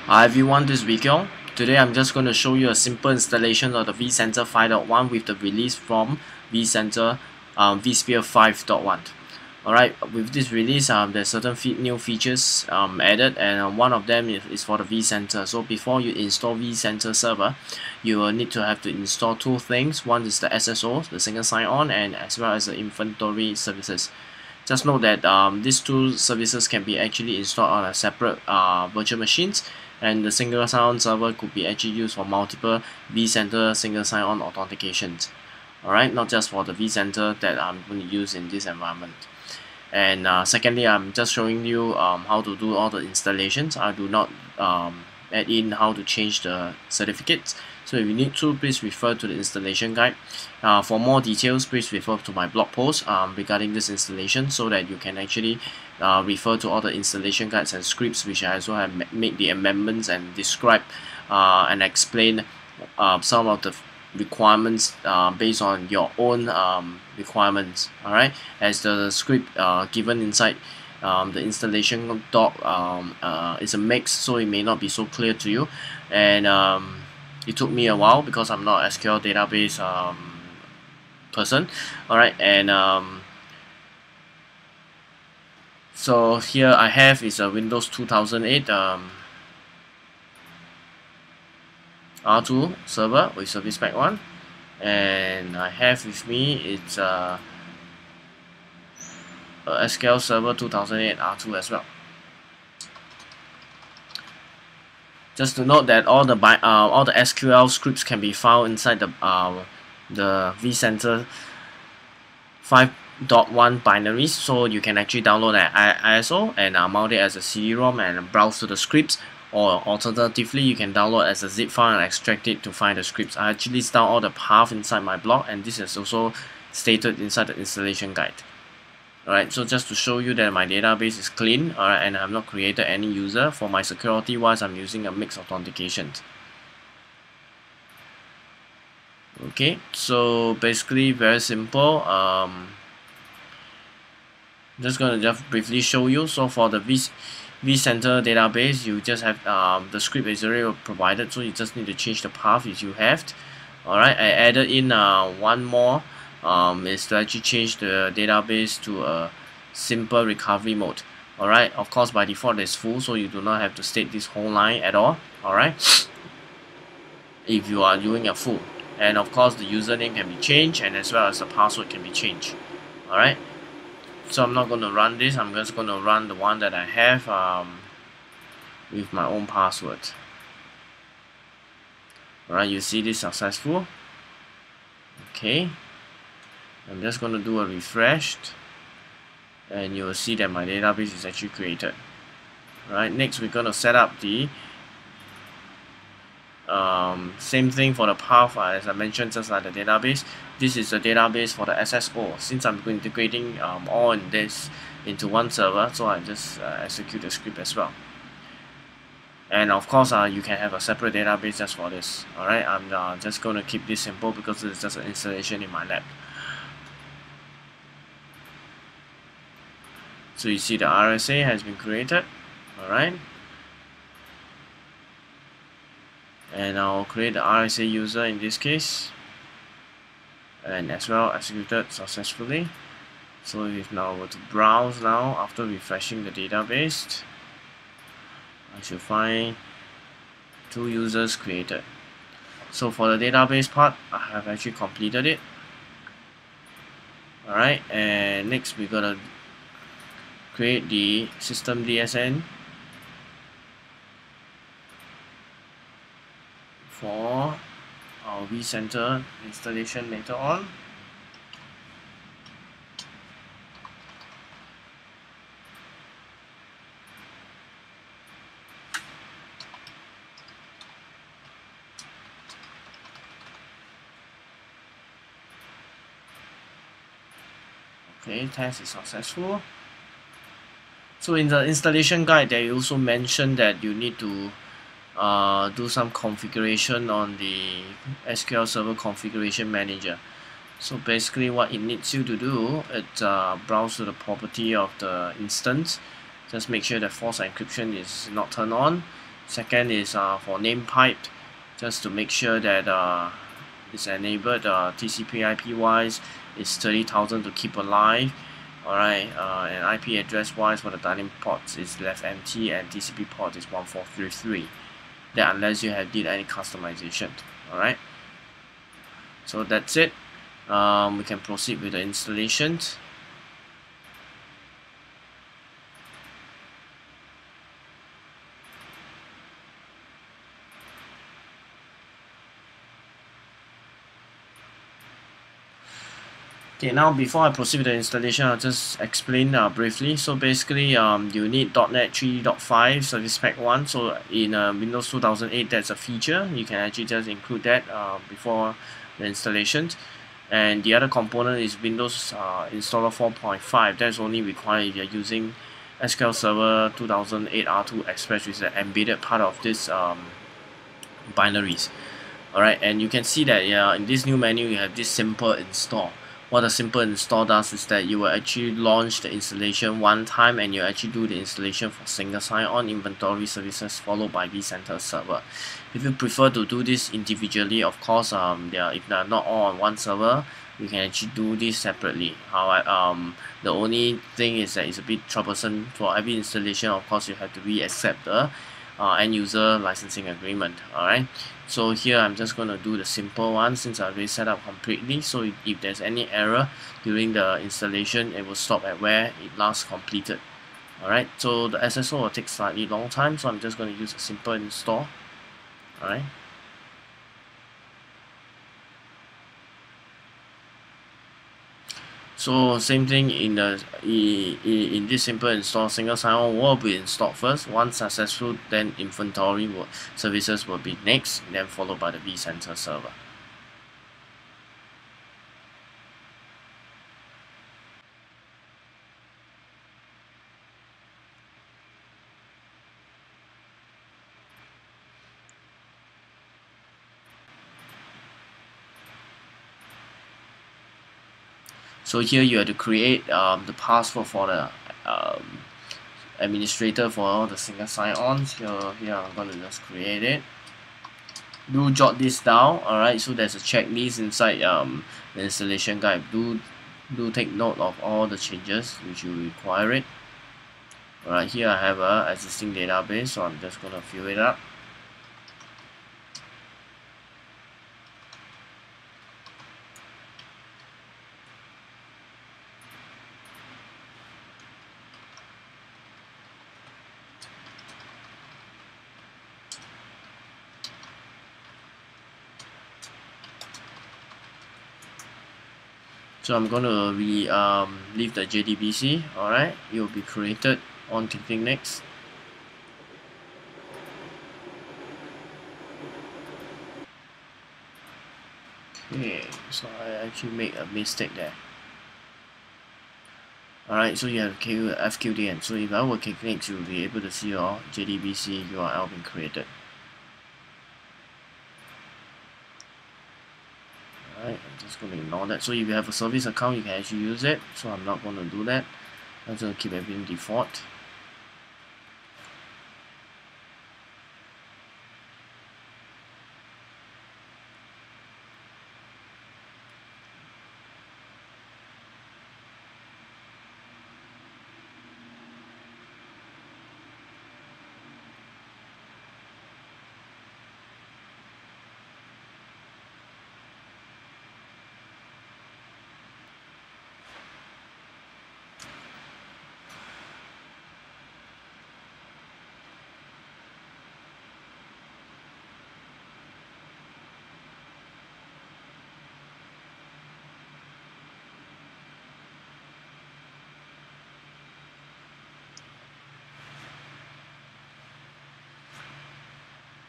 Hi everyone, this is Wikyo. Today I'm just going to show you a simple installation of the vCenter 5.1 with the release from vCenter vSphere 5.1. Alright, with this release there's certain new features added, and one of them is for the vCenter. So before you install vCenter server, you will need to have to install two things. One is the SSO, the single sign-on, and as well as the inventory services. Just note that these two services can be actually installed on a separate virtual machines, and the single sign-on server could be actually used for multiple vCenter single sign-on authentications. Alright, not just for the vCenter that I'm going to use in this environment. And secondly, I'm just showing you how to do all the installations. I do not add in how to change the certificates. So if you need to, please refer to the installation guide. For more details, please refer to my blog post regarding this installation, so that you can actually refer to all the installation guides and scripts, which I also have made the amendments and describe and explain some of the requirements based on your own requirements. Alright, as the script given inside the installation doc is a mix, so it may not be so clear to you, and it took me a while because I'm not an SQL database person. Alright, and so here I have is a Windows 2008 R2 server with Service Pack 1, and I have with me it's a SQL Server 2008 R2 as well. Just to note that all the SQL scripts can be found inside the vCenter 5.1 binaries, so you can actually download an ISO and mount it as a CD-ROM and browse to the scripts, or alternatively you can download as a zip file and extract it to find the scripts. I actually list down all the path inside my blog, and this is also stated inside the installation guide. Alright, so just to show you that my database is clean, alright, and I have not created any user. For my security wise, I'm using a mixed authentication. Okay, so basically very simple. Just gonna just briefly show you. So for the vCenter database, you just have the script is already provided, so you just need to change the path if you have. Alright, I added in one more is to actually change the database to a simple recovery mode. Alright, of course by default it's full, so you do not have to state this whole line at all. Alright, if you are doing a full, and of course the username can be changed, and as well as the password can be changed. Alright, so I'm not going to run this. I'm just going to run the one that I have with my own password. Alright, you see this successful. Okay, I'm just going to do a refresh, and you will see that my database is actually created. Alright, next we're going to set up the same thing for the path as I mentioned, just like the database. This is the database for the SSO. Since I'm integrating all in this into one server, so I just execute the script as well. And of course you can have a separate database just for this. Alright, I'm just going to keep this simple because it's just an installation in my lab. So you see the RSA has been created. Alright, and I'll create the RSA user in this case, and as well executed successfully. So if now I were to browse now after refreshing the database, I should find two users created. So for the database part, I have actually completed it. Alright, and next we're gonna create the System Dsn for our vCenter installation later on. Okay, test is successful. So in the installation guide, they also mentioned that you need to do some configuration on the SQL Server Configuration Manager. So basically what it needs you to do is browse to the property of the instance. Just make sure that false encryption is not turned on, Second is for name pipe, just to make sure that it's enabled. TCP/IP wise is 30,000 to keep alive. Alright, and IP address wise for the dialing ports is left empty, and TCP port is 1433. That unless you have did any customization. Alright, so that's it. We can proceed with the installation. Okay, now before I proceed with the installation, I'll just explain briefly. So basically, you need .NET 3.5 Service Pack 1. So in Windows 2008, that's a feature. You can actually just include that before the installation. And the other component is Windows Installer 4.5. That's only required if you're using SQL Server 2008 R2 Express, which is an embedded part of this binaries. Alright, and you can see that in this new menu, you have this simple install. What a simple install does is that you will actually launch the installation one time, and you actually do the installation for single sign-on inventory services followed by vCenter server. If you prefer to do this individually, of course, if they're not all on one server, you can actually do this separately. However, the only thing is that it's a bit troublesome. For every installation, of course, you have to re-accept the end user licensing agreement. Alright, so here I'm just going to do the simple one since I've already set up completely. So if there's any error during the installation, it will stop at where it last completed. Alright, so the SSO will take slightly long time, so I'm just going to use a simple install. Alright, so same thing in this simple install, single sign-on will be installed first. Once successful, then inventory services will be next, then followed by the vCenter server. So here you have to create the password for the administrator for all the single sign-ons. So here I'm going to just create it. Do jot this down. Alright, so there's a checklist inside the installation guide. Do take note of all the changes which you require it. Alright, here I have a existing database, so I'm just going to fill it up. So I'm going to leave the JDBC. Alright, it will be created on clicking next. Okay, so I actually made a mistake there. Alright, so you have FQDN. So if I will click next, you'll be able to see your JDBC URL being created. Alright, I'm just going to ignore that. So if you have a service account, you can actually use it. So I'm not going to do that. I'm just going to keep everything default.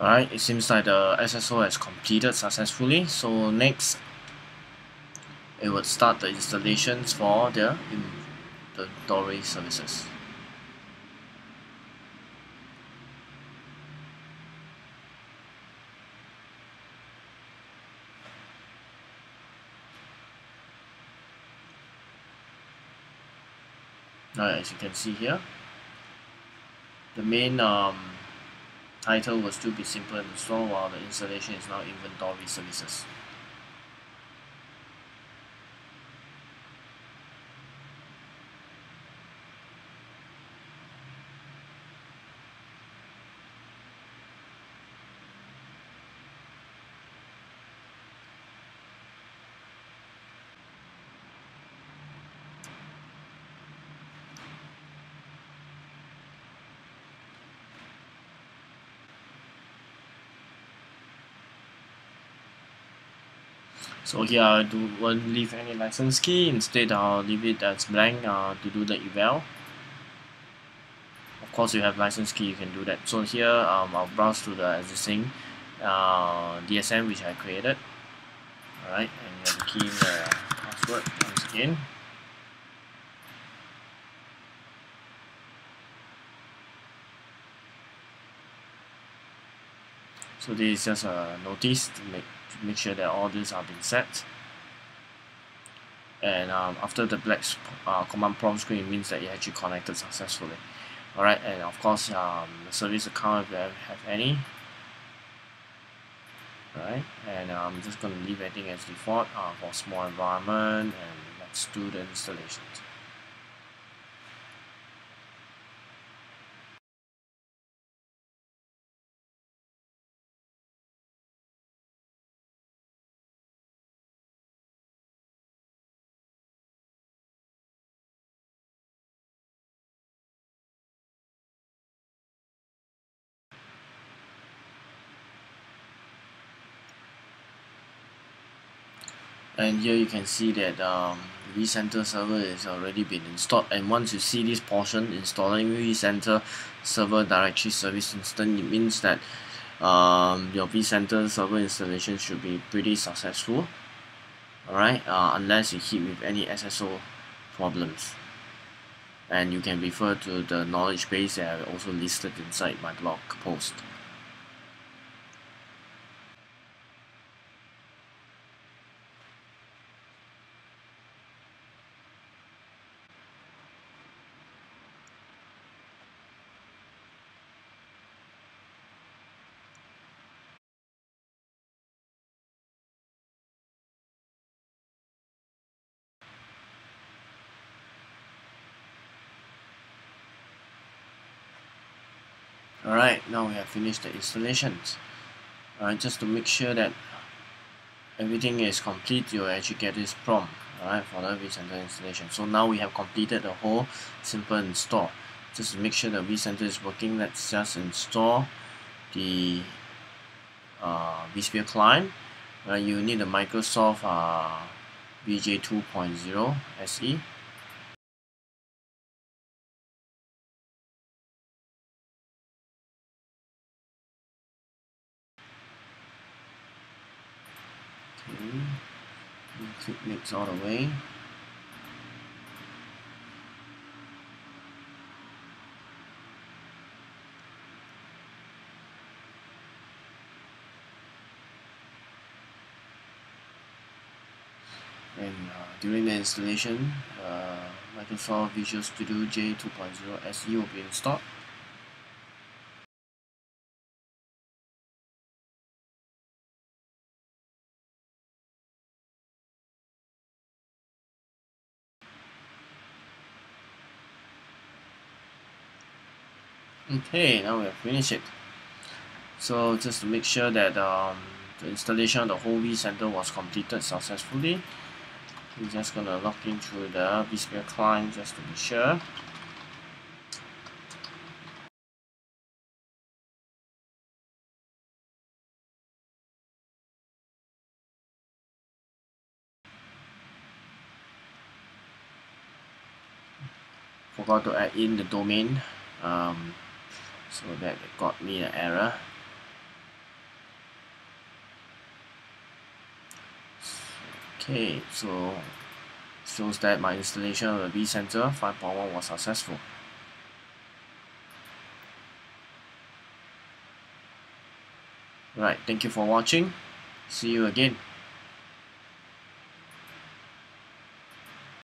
Alright, it seems like the SSO has completed successfully. So next, it would start the installations for the inventory services. Alright, as you can see here, the main title will still be simple and install, while the installation is now inventory services. So here I won't leave any license key, instead I'll leave it as blank to do the eval. Of course you have license key, you can do that. So here I'll browse to the existing DSN which I created. Alright, and you have to key in the password once again. So this is just a notice to make sure that all these are been set. And after the black command prompt screen, means that it actually connected successfully. Alright, and of course the service account if you have any. Alright, and I'm just going to leave everything as default for small environment, and let's do the installation. And here you can see that the vCenter server is already been installed, and once you see this portion installing vCenter server directory service instance, it means that your vCenter server installation should be pretty successful. Alright, unless you hit with any SSO problems, and you can refer to the knowledge base that I also listed inside my blog post. Alright, now we have finished the installations. Alright, just to make sure that everything is complete, you'll actually get this prompt, alright, for the vCenter installation. So now we have completed the whole simple install. Just to make sure the vCenter is working, let's just install the vSphere client. You need a Microsoft VJ 2.0 SE. Click next all the way. And during the installation, Microsoft Visual Studio J 2.0 SE will be installed. Okay, now we have finished it. So just to make sure that the installation of the whole vCenter was completed successfully, we're just gonna log in through the vSphere client just to be sure. Forgot to add in the domain, so that it got me an error. Okay, so shows that my installation of the vCenter 5.1 was successful. Right, thank you for watching. See you again.